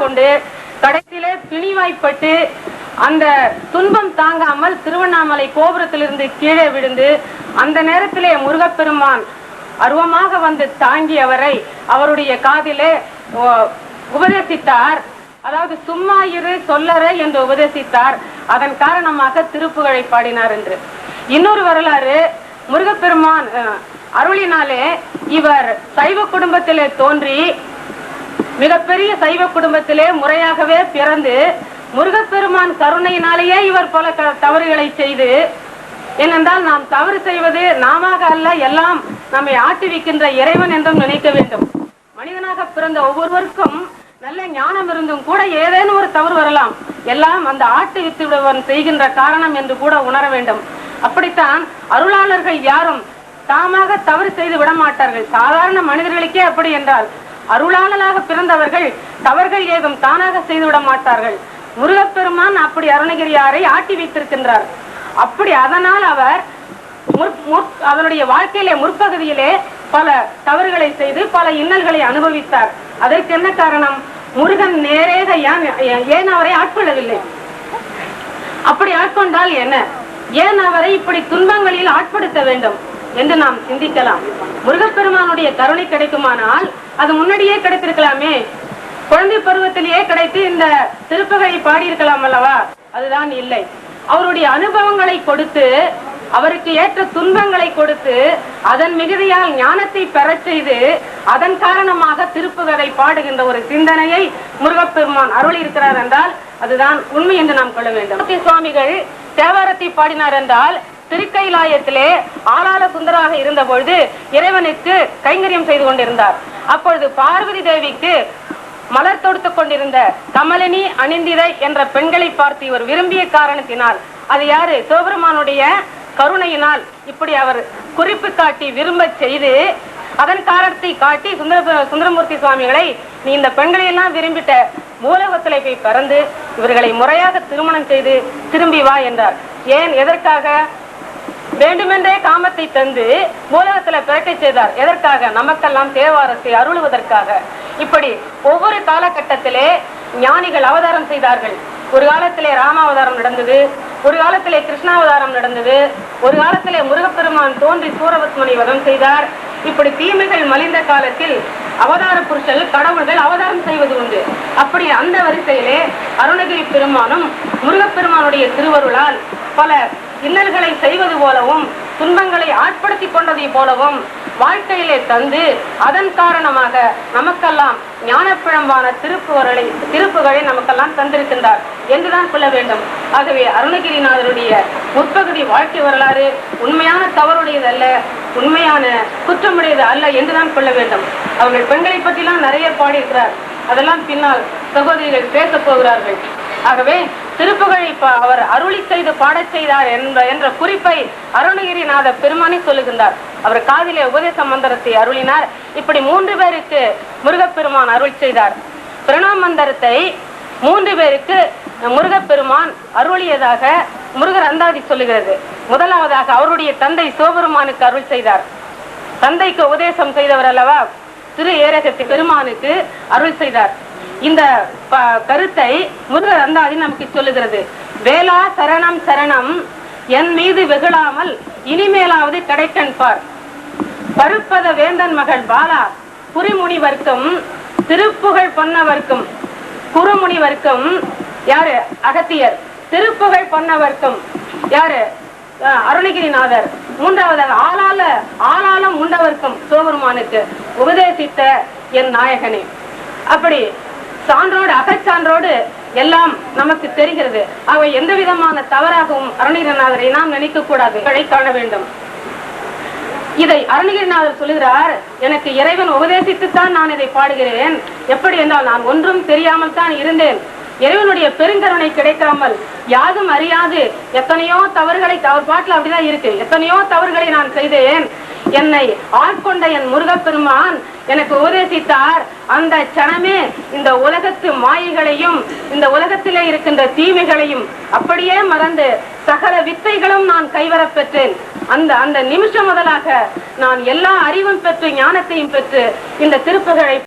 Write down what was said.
கொண்டு கடைசியிலே பிணிவாய்ப்பட்டு அந்த துன்பம் தாங்காமல் திருவண்ணாமலை கோபுரத்திலிருந்து கீழே விழுந்து அந்த நேரத்திலே முருகப்பெருமான் அருவமாக வந்து தாங்கியவரை அவருடைய காதிலே உபதேசித்தார். அதாவது சும்மா இரு சொல்லற என்று உபதேசித்தார். அதன் காரணமாக திருப்புகழை பாடினார் என்று. இன்னொரு வரலாறு, முருகப்பெருமான் அருளினாலே இவர் சைவ குடும்பத்திலே தோன்றி மிகப்பெரிய சைவ குடும்பத்திலே முறையாகவே பிறந்து முருகப்பெருமான் கருணையினாலேயே இவர் பல தவறுகளை செய்து, ஏனென்றால் நாம் தவறு செய்வது நாம அல்ல, எல்லாம் நம்மை ஆட்டுவிக்கின்ற இறைவன் என்றும் நினைக்க வேண்டும். மனிதனாக பிறந்த ஒவ்வொருவருக்கும் நல்ல ஞானம் இருந்தும் கூட ஏதேனும் ஒரு தவறு வரலாம். எல்லாம் அந்த ஆட்டுவித்துடன் செய்கின்ற காரணம் என்று கூட உணர வேண்டும். அப்படித்தான் அருளாளர்கள் யாரும் தாமாக தவறு செய்து விட மாட்டார்கள். சாதாரண மனிதர்களுக்கே அப்படி என்றால் அருளாளராக பிறந்தவர்கள் தவறுகள் ஏதும் தானாக செய்து விட மாட்டார்கள். முருகப்பெருமான் அப்படி அருணகிரியாரை ஆட்டி வைத்திருக்கின்றார். அப்படி அதனால் அவர் அவருடைய வாழ்க்கையிலே முற்பகுதியிலே பல தவறுகளை செய்து பல இன்னல்களை அனுபவித்தார். அதற்கு என்ன காரணம்? முருகன் நேரேக ஏன் அவரை ஆட்கொள்ளவில்லை? அப்படி ஆட்கொண்டால் என்ன? ஏன் அவரை இப்படி துன்பங்களில் ஆட்படுத்த வேண்டும் என்று நாம் சிந்திக்கலாம். முருகப்பெருமானுடைய கருணை கிடைக்குமானால் அது முன்னாடியே கிடைத்திருக்கலாமே. குழந்தை பருவத்திலேயே கிடைத்து இந்த திருப்புகழை பாடியிருக்கலாம் அல்லவா? அதுதான் இல்லை. அவருடைய அனுபவங்களை கொடுத்து அவருக்கு ஏற்ற துன்பங்களை கொடுத்து அதன் மிகுதியால் ஞானத்தை பெற செய்து அதன் காரணமாக திருப்புகழை பாடுகின்ற ஒரு சிந்தனையை முருகப்பெருமான் அருள் இருக்கிறார் என்றால் அதுதான் உண்மை என்று நாம் கொள்ள வேண்டும். சுவாமிகள் தேவாரத்தை பாடினார் என்றால் திருக்கைலாயத்திலே ஆளாள சுந்தராக இருந்த பொழுது இறைவனுக்கு கைங்கரியம் செய்து கொண்டிருந்தார். அப்பொழுது பார்வதி தேவிக்கு மலர் தொடுத்துக் கொண்டிருந்த கமலினி அணிந்திரை என்ற பெண்களை பார்த்து இவர் விரும்பிய காரணத்தினால், அது யாரு? சிவபெருமானுடைய கருணையினால் இப்படி அவர் குறிப்பு காட்டி விரும்ப செய்து அதன் காரணத்தை காட்டி சுந்தரமூர்த்தி சுவாமிகளை, நீ இந்த பெண்களை எல்லாம் விரும்பிட்ட மூலகத்திலே போய் பிறந்து இவர்களை முறையாக திருமணம் செய்து திரும்பி வா என்றார். ஏன்? எதற்காக? வேண்டுமென்றே காமத்தை தந்து மூலகத்துல பிறக்க செய்தார். எதற்காக? நமக்கெல்லாம் தேவாரத்தை அருளுவதற்காக. இப்படி ஒவ்வொரு காலகட்டத்திலே ஞானிகள் அவதாரம் செய்தார்கள். ஒரு காலத்திலே ராமாவதாரம் நடந்தது, ஒரு காலத்திலே கிருஷ்ணாவதாரம் நடந்தது, ஒரு காலத்திலே முருகப்பெருமான் தோன்றி சூரபத்மனை வதம் செய்தார். இப்படி தீமைகள் மலிந்த காலத்தில் அவதார புருஷர்கள் கடவுள்கள் அவதாரம் செய்வது உண்டு. அப்படி அந்த வரிசையிலே அருணகிரி பெருமானும் முருகப்பெருமானுடைய திருவருளால் பல இன்னல்களை செய்வது போலவும் துன்பங்களை ஆட்படுத்தி கொண்டதை போலவும் வாழ்க்கையிலே தந்து அதன் காரணமாக நமக்கெல்லாம் ஞானப்பிழம்பான திருப்புகளை நமக்கெல்லாம் தந்திருக்கின்றார் என்றுதான் சொல்ல வேண்டும். ஆகவே அருணகிரிநாதருடைய முற்பகுதி வாழ்க்கை வரலாறு உண்மையான தவறுடையது அல்ல, உண்மையான குற்றமுடையது அல்ல என்றுதான் கொள்ள வேண்டும். அவர்கள் பெண்களை பற்றிலாம் நிறைய பாடியிருக்கிறார். அதெல்லாம் பின்னால் சகோதரிகள் பேச போகிறார்கள். ஆகவே திருப்புகழை அவர் அருளி செய்து பாடச் செய்தார் என்ற குறிப்பை அருணகிரிநாத பெருமானே சொல்லுகின்றார். அவர் காதிலே உபதேச மந்திரத்தை அருளினார். இப்படி 3 பேருக்கு முருகப்பெருமான் அருள் செய்தார். பிரணவ மந்திரத்தை 3 பேருக்கு முருகப்பெருமான் அருளியதாக முருகர் அந்தாதி சொல்லுகிறது. முதலாவதாக அவருடைய தந்தை சிவபெருமானுக்கு அருள் செய்தார். தந்தைக்கு உபதேசம் செய்தவர் அல்லவா, திரு ஏரகத்தி பெருமானுக்கு அருள் செய்தார். இந்த கருத்தை முருகர் அந்தாதி நமக்கு சொல்லுகிறது. வேளா சரணம் சரணம் என் மீது வெகுளாமல் இனிமேலாவது கிடைக்கன் பார். பருப்பத வேந்தன் மகள் பாலா குறிமுனிவர்க்கும் திருப்புகழ் பொன்னவர்க்கும், குறுமுனிவர்க்கும் யாரு? அகத்தியர். திருப்புகழ் பொன்னவர்க்கும் யாரு? அருணகிரிநாதர். மூன்றாவதாக ஆளாலம் உண்டவர்க்கும் சிவபெருமானுக்கு உபதேசித்த என் நாயகனே. அப்படி சான்றோடு அகச்சான்றோடு எல்லாம் நமக்கு தெரிகிறது. அவை எந்த விதமான தவறாகவும் அருணகிரிநாதரை நாம் நினைக்க கூடாது, காண வேண்டும். இதை அருணகிரிநாதர் சொல்லுகிறார், எனக்கு இறைவன் உபதேசித்துத்தான் நான் இதை பாடுகிறேன். எப்படி என்றால், நான் ஒன்றும் தெரியாமல் தான் இருந்தேன். இறைவனுடைய பெருங்கருணை கிடைக்காமல் யாரும் அறியாது எத்தனையோ தவறுகளை, அவர் பாட்டில் அப்படிதான் இருக்கு, எத்தனையோ தவறுகளை நான் செய்தேன். என்னை ஆட்கொண்ட என் முருகப்பெருமான் எனக்கு உபதேசித்தார். அந்த சனமே இந்த உலகத்து மாயைகளையும் இந்த உலகத்திலே இருக்கின்ற தீமைகளையும் அப்படியே மறந்து சகல வித்தைகளும் நான் கைவரப் பெற்றேன். அந்த நிமிஷம் முதலாக நான் எல்லா அறிவும் பெற்று ஞானத்தையும் பெற்று இந்த திருப்புகழை